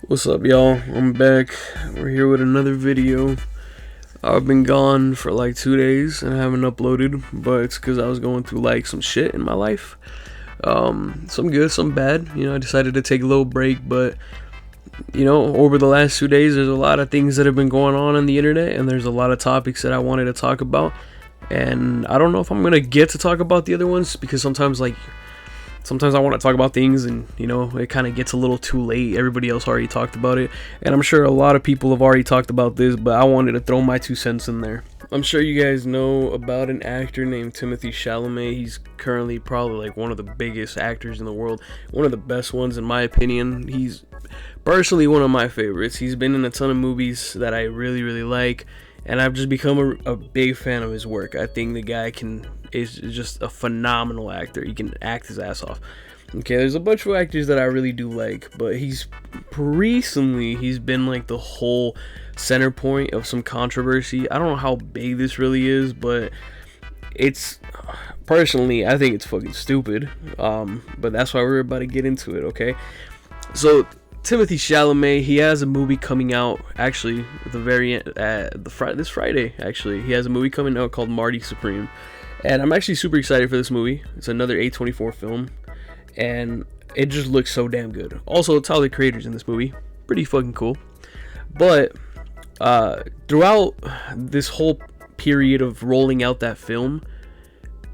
What's up, y'all? I'm back. We're here with another video. I've been gone for like 2 days and I haven't uploaded, but it's because I was going through like some shit in my life. Some good, some bad. I decided to take a little break, but over the last 2 days, there's a lot of things that have been going on the internet, and there's a lot of topics that I wanted to talk about. And I don't know if I'm gonna get to talk about the other ones because sometimes I want to talk about things and it kind of gets a little too late. Everybody else already talked about it, and I'm sure a lot of people have already talked about this, but I wanted to throw my 2 cents in there. I'm sure you guys know about an actor named Timothee Chalamet. He's currently probably like one of the biggest actors in the world, one of the best ones in my opinion. He's personally one of my favorites. He's been in a ton of movies that I really like, and I've just become a big fan of his work. I think the guy is just a phenomenal actor. He can act his ass off. Okay, there's a bunch of actors that I really do like, but he's been like the whole center point of some controversy. I don't know how big this really is, but it's personally, I think it's fucking stupid. But that's why we're about to get into it, okay? So Timothee Chalamet, he has a movie coming out actually at the very end, this Friday. Actually, he has a movie coming out called Marty Supreme, and I'm actually super excited for this movie. It's another A24 film, and it just looks so damn good. Also, Tyler the Creator's in this movie, pretty fucking cool. But throughout this whole period of rolling out that film,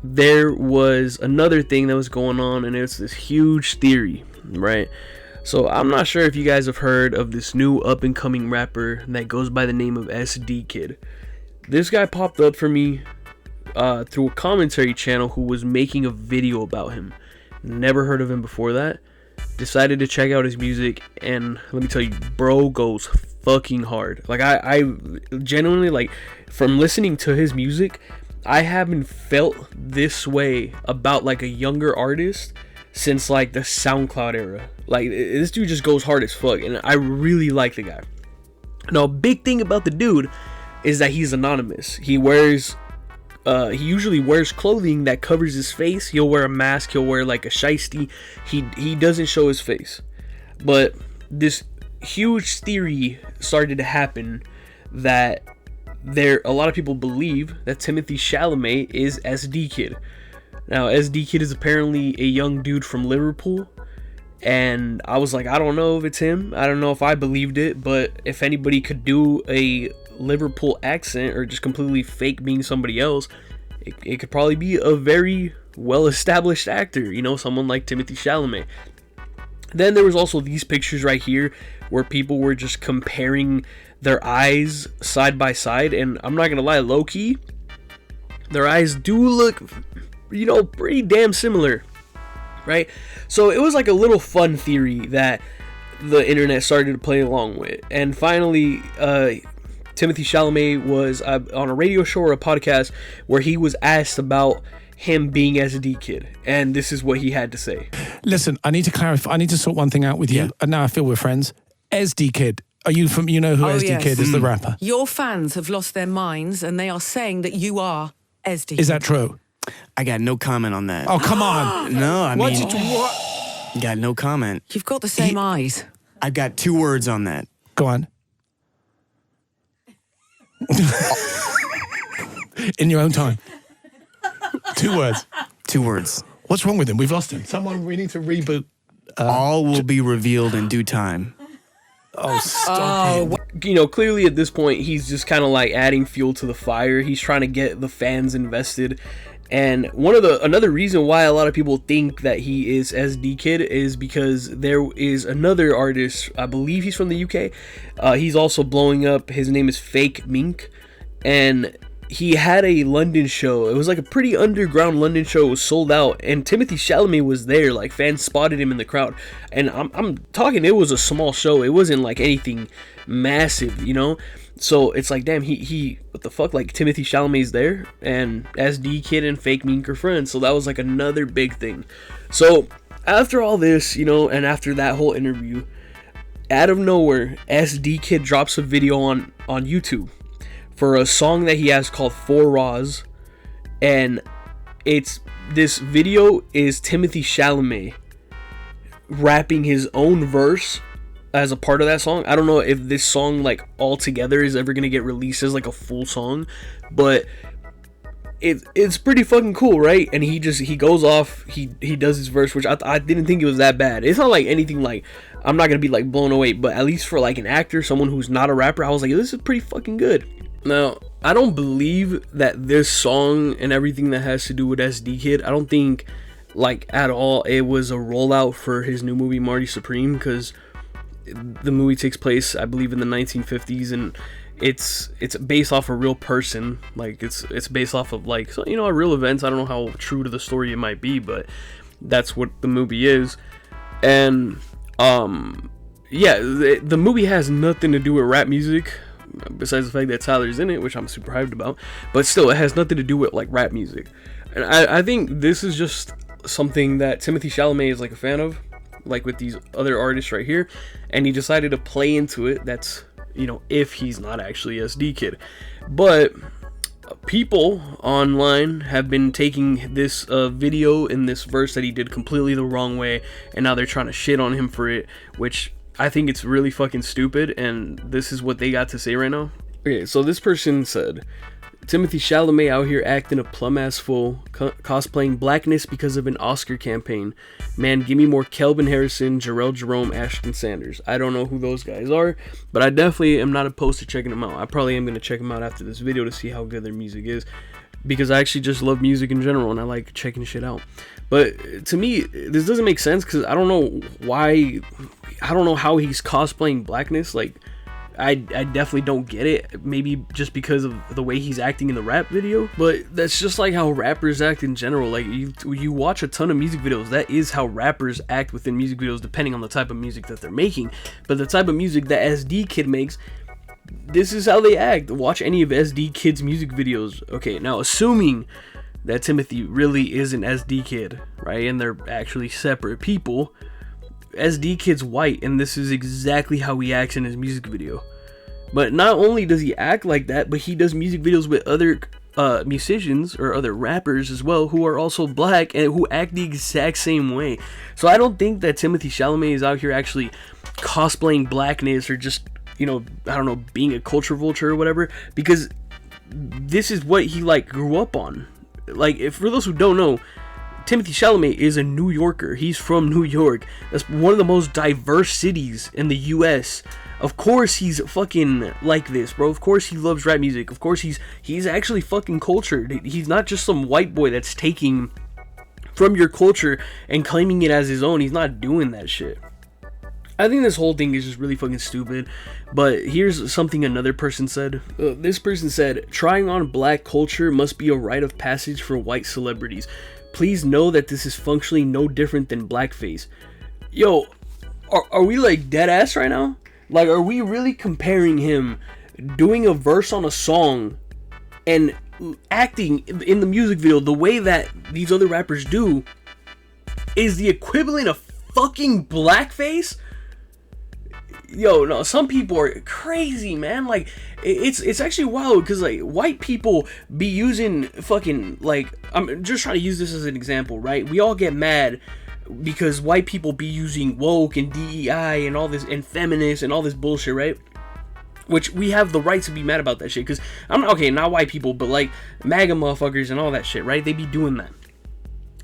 there was another thing that was going on, and it's this huge theory, right? So I'm not sure if you guys have heard of this new up-and-coming rapper that goes by the name of SD Kid. This guy popped up for me through a commentary channel who was making a video about him. Never heard of him before that. Decided to check out his music, and let me tell you, bro goes fucking hard. Like, I genuinely, like, from listening to his music, I haven't felt this way about like a younger artist since like the SoundCloud era. Like, this dude just goes hard as fuck, and I really like the guy. Now, a big thing about the dude is that he's anonymous. He usually wears clothing that covers his face. He'll wear a mask. He'll wear like a shiesty. He doesn't show his face. But this huge theory started to happen that a lot of people believe that Timothee Chalamet is SD Kid. Now, SD Kid is apparently a young dude from Liverpool, and I was like, I don't know if it's him. I don't know if I believed it, but if anybody could do a Liverpool accent or just completely fake being somebody else, it could probably be a very well-established actor, someone like Timothee Chalamet. Then there was also these pictures right here where people were just comparing their eyes side by side, and I'm not gonna lie, low-key, their eyes do look pretty damn similar, right? So it was like a little fun theory that the internet started to play along with. And finally, Timothee Chalamet was on a radio show or a podcast where he was asked about him being SD Kid, and this is what he had to say. Listen, I need to clarify. I need to sort one thing out with you. And now I feel we're friends. SD Kid. Are you from? You know who SD Kid is, the rapper? Your fans have lost their minds, and they are saying that you are SD Kid. Is that true? I got no comment on that. Oh, come on. No, I mean... What? Got no comment. You've got the same eyes. I've got 2 words on that. Go on. In your own time. 2 words. 2 words. What's wrong with him? We've lost him. We need to reboot. All will be revealed in due time. Oh, stop it. Clearly at this point, he's just kind of like adding fuel to the fire. He's trying to get the fans invested. And another reason why a lot of people think that he is SD Kid is because there is another artist, I believe he's from the UK. He's also blowing up. His name is Fake Mink, and he had a London show. It was like a pretty underground London show. It was sold out, and Timothee Chalamet was there. Like, fans spotted him in the crowd, and I'm talking, it was a small show. It wasn't like anything massive, So it's like, damn, he what the fuck? Like, Timothee Chalamet's there, and SD Kid and Fake Mink are friends. So that was like another big thing. So after all this, and after that whole interview, out of nowhere, SD Kid drops a video on YouTube for a song that he has called 4 Raws, and this video is Timothee Chalamet rapping his own verse as a part of that song. I don't know if this song like all together is ever gonna get released as like a full song, but it's pretty fucking cool, right? And he goes off, he does his verse, which I didn't think it was that bad. It's not like anything like, I'm not gonna be like blown away, but at least for like an actor, someone who's not a rapper, I was like, this is pretty fucking good. Now, I don't believe that this song and everything that has to do with SD Kid, I don't think like at all it was a rollout for his new movie Marty Supreme, because the movie takes place, I believe, in the 1950s, and it's based off a real person. Like it's based off of like, so, you know, a real events. I don't know how true to the story it might be, but that's what the movie is. And yeah, the movie has nothing to do with rap music, besides the fact that Tyler's in it, which I'm super hyped about. But still, it has nothing to do with like rap music. And I think this is just something that Timothee Chalamet is like a fan of, like with these other artists right here, and he decided to play into it. That's, you know, if he's not actually SD Kid. But people online have been taking this video and this verse that he did completely the wrong way, and now they're trying to shit on him for it, which I think it's really fucking stupid. And this is what they got to say right now. Okay, so this person said, Timothee Chalamet out here acting a plum-ass fool, cosplaying blackness because of an Oscar campaign. Man, give me more Kelvin Harrison, Jarrell Jerome, Ashton Sanders. I don't know who those guys are, but I definitely am not opposed to checking them out. I probably am going to check them out after this video to see how good their music is, because I actually just love music in general, and I like checking shit out. But to me, this doesn't make sense, because I don't know why, I don't know how he's cosplaying blackness. Like, I definitely don't get it. Maybe just because of the way he's acting in the rap video, but that's just like how rappers act in general. Like, you watch a ton of music videos, that is how rappers act within music videos, depending on the type of music that they're making. But the type of music that SD Kid makes, this is how they act. Watch any of SD Kid's music videos. Okay, now assuming that Timothee really is an SD Kid, right, and they're actually separate people, SD Kid's white, and this is exactly how he acts in his music video. But not only does he act like that, but he does music videos with other musicians or other rappers as well, who are also black and who act the exact same way. So I don't think that Timothee Chalamet is out here actually cosplaying blackness, or just, you know, I don't know, being a culture vulture or whatever, because this is what he like grew up on. Like, if for those who don't know, Timothee Chalamet is a New Yorker. He's from New York. That's one of the most diverse cities in the US. Of course he's fucking like this, bro. Of course he loves rap music. Of course he's actually fucking cultured. He's not just some white boy that's taking from your culture and claiming it as his own. He's not doing that shit. I think this whole thing is just really fucking stupid. But here's something another person said. This person said, trying on black culture must be a rite of passage for white celebrities. Please know that this is functionally no different than blackface. Yo, are we like dead ass right now? Like, are we really comparing him doing a verse on a song and acting in the music video the way that these other rappers do is the equivalent of fucking blackface? Yo, no, some people are crazy, man. Like, it's actually wild, because like white people be using fucking, like, I'm just trying to use this as an example, right? We all get mad because white people be using woke and DEI and all this, and feminist and all this bullshit, right? Which we have the right to be mad about that shit, because I'm okay, not white people, but like MAGA motherfuckers and all that shit, right? They be doing that.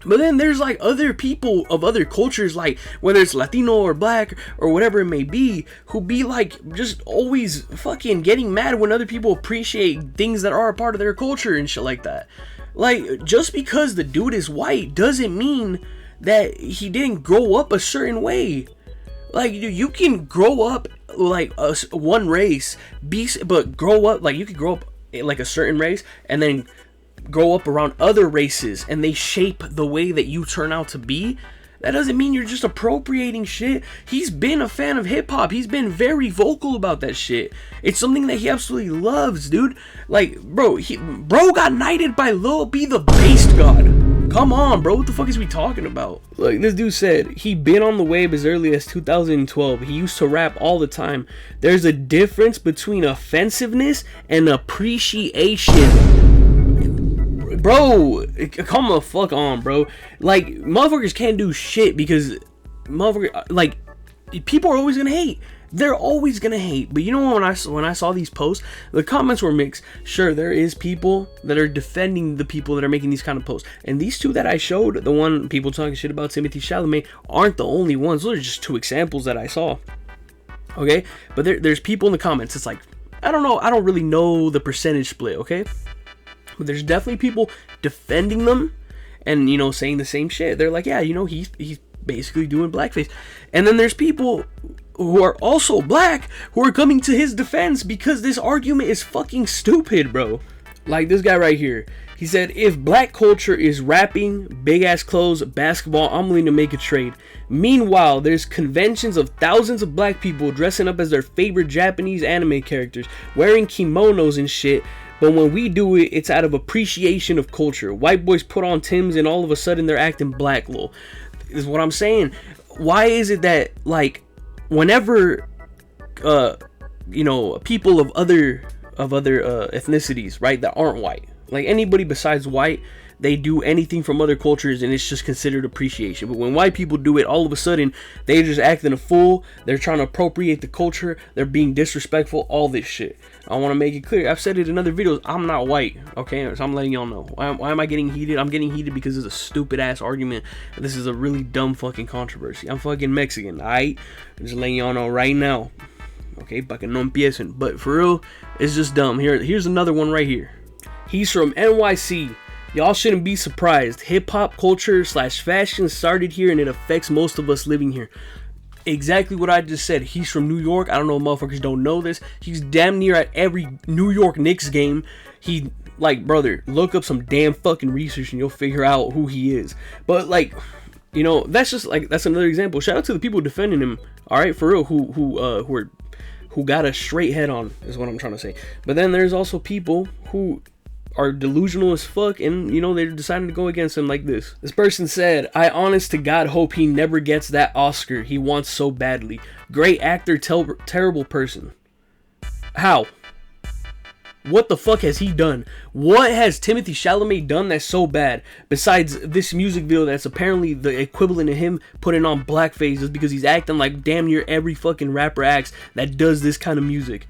But then there's like other people of other cultures, like whether it's Latino or black or whatever it may be, who be like just always fucking getting mad when other people appreciate things that are a part of their culture and shit like that. Like, just because the dude is white doesn't mean that he didn't grow up a certain way. Like, you can grow up like one race, but grow up, like, you could grow up like a certain race and then grow up around other races, and they shape the way that you turn out to be. That doesn't mean you're just appropriating shit. He's been a fan of hip-hop. He's been very vocal about that shit. It's something that he absolutely loves, dude. Like, bro got knighted by Lil B, the Based God. Come on, bro. What the fuck is we talking about? Like, this dude said he been on the wave as early as 2012. He used to rap all the time. There's a difference between offensiveness and appreciation. Bro, come the fuck on, bro. Like, motherfuckers can't do shit because motherfuckers, like, people are always gonna hate. They're always gonna hate. But you know, when I saw these posts, the comments were mixed. Sure, there is people that are defending the people that are making these kind of posts, and these two that I showed, the one people talking shit about Timothee Chalamet, aren't the only ones. Those are just two examples that I saw. Okay, but there's people in the comments. It's like, I don't know. I don't really know the percentage split. Okay, but there's definitely people defending them, and you know, saying the same shit. They're like, yeah, you know, he's basically doing blackface. And then there's people who are also black who are coming to his defense because this argument is fucking stupid, bro. Like this guy right here. He said, if black culture is rapping, big ass clothes, basketball, I'm willing to make a trade. Meanwhile, there's conventions of thousands of black people dressing up as their favorite Japanese anime characters, wearing kimonos and shit. But when we do it, it's out of appreciation of culture. White boys put on Timbs and all of a sudden they're acting black, lol. Is what I'm saying. Why is it that, like, whenever you know, people of other ethnicities, right, that aren't white, like anybody besides white, they do anything from other cultures and it's just considered appreciation. But when white people do it, all of a sudden they just acting a fool. They're trying to appropriate the culture. They're being disrespectful. All this shit. I want to make it clear. I've said it in other videos. I'm not white. Okay, so I'm letting y'all know. Why am I getting heated? I'm getting heated because it's a stupid ass argument. This is a really dumb fucking controversy. I'm fucking Mexican. Alright, I'm just letting y'all know right now. Okay, para que no empiecen. But for real, it's just dumb. Here's another one right here. He's from NYC. Y'all shouldn't be surprised. Hip-hop culture / fashion started here and it affects most of us living here. Exactly what I just said. He's from New York. I don't know if motherfuckers don't know this. He's damn near at every New York Knicks game. He, like, brother, look up some damn fucking research and you'll figure out who he is. But, like, you know, that's just, like, that's another example. Shout out to the people defending him, alright, for real, who got a straight head on, is what I'm trying to say. But then there's also people who are delusional as fuck, and you know, they're deciding to go against him like this. This person said, I honest to God hope he never gets that Oscar he wants so badly. Great actor, terrible person. How? What the fuck has he done? What has Timothee Chalamet done that's so bad? Besides this music video that's apparently the equivalent of him putting on blackface just because he's acting like damn near every fucking rapper acts that does this kind of music.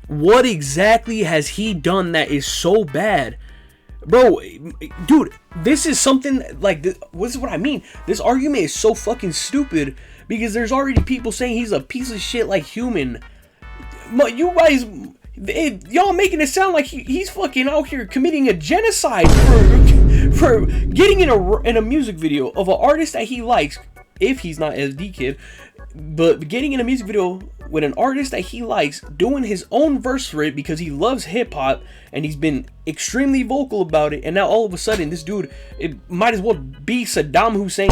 What exactly has he done that is so bad? Bro, dude, this is something like this. This is what I mean. This argument is so fucking stupid because there's already people saying he's a piece of shit like human. You guys, y'all making it sound like he's fucking out here committing a genocide for getting in a music video of an artist that he likes, if he's not SD Kid, but getting in a music video with an artist that he likes, doing his own verse for it because he loves hip-hop and he's been extremely vocal about it, and now all of a sudden this dude, it might as well be Saddam Hussein.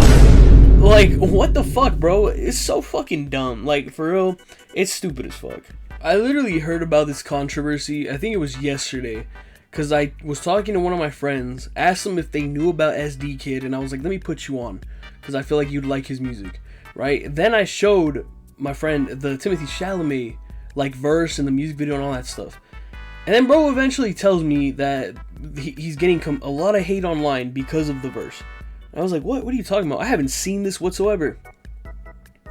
Like, what the fuck, bro? It's so fucking dumb. Like, for real, it's stupid as fuck. I literally heard about this controversy, I think it was yesterday, because I was talking to one of my friends, asked them if they knew about SD Kid, and I was like, let me put you on, because I feel like you'd like his music, right? Then I showed my friend the Timothee Chalamet, like, verse and the music video and all that stuff. And then bro eventually tells me that he's getting a lot of hate online because of the verse. And I was like, what are you talking about? I haven't seen this whatsoever.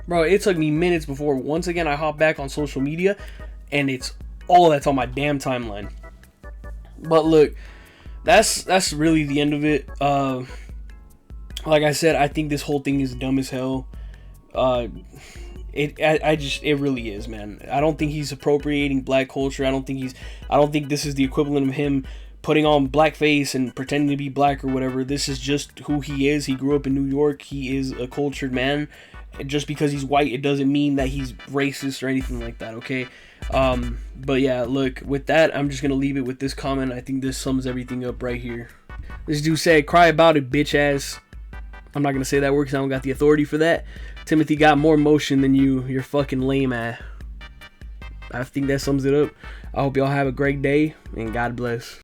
Bro, it took me minutes before once again I hopped back on social media and it's all that's on my damn timeline. But look, that's really the end of it. Like I said, I think this whole thing is dumb as hell. It really is, man. I don't think he's appropriating black culture. I don't think this is the equivalent of him putting on blackface and pretending to be black or whatever. This is just who he is. He grew up in New York. He is a cultured man. Just because he's white, it doesn't mean that he's racist or anything like that, okay? But yeah, look, with that, I'm just gonna leave it with this comment. I think this sums everything up right here. This dude said, cry about it, bitch ass. I'm not gonna say that word because I don't got the authority for that. Timothy got more motion than you. You're fucking lame ass. I think that sums it up. I hope y'all have a great day and God bless.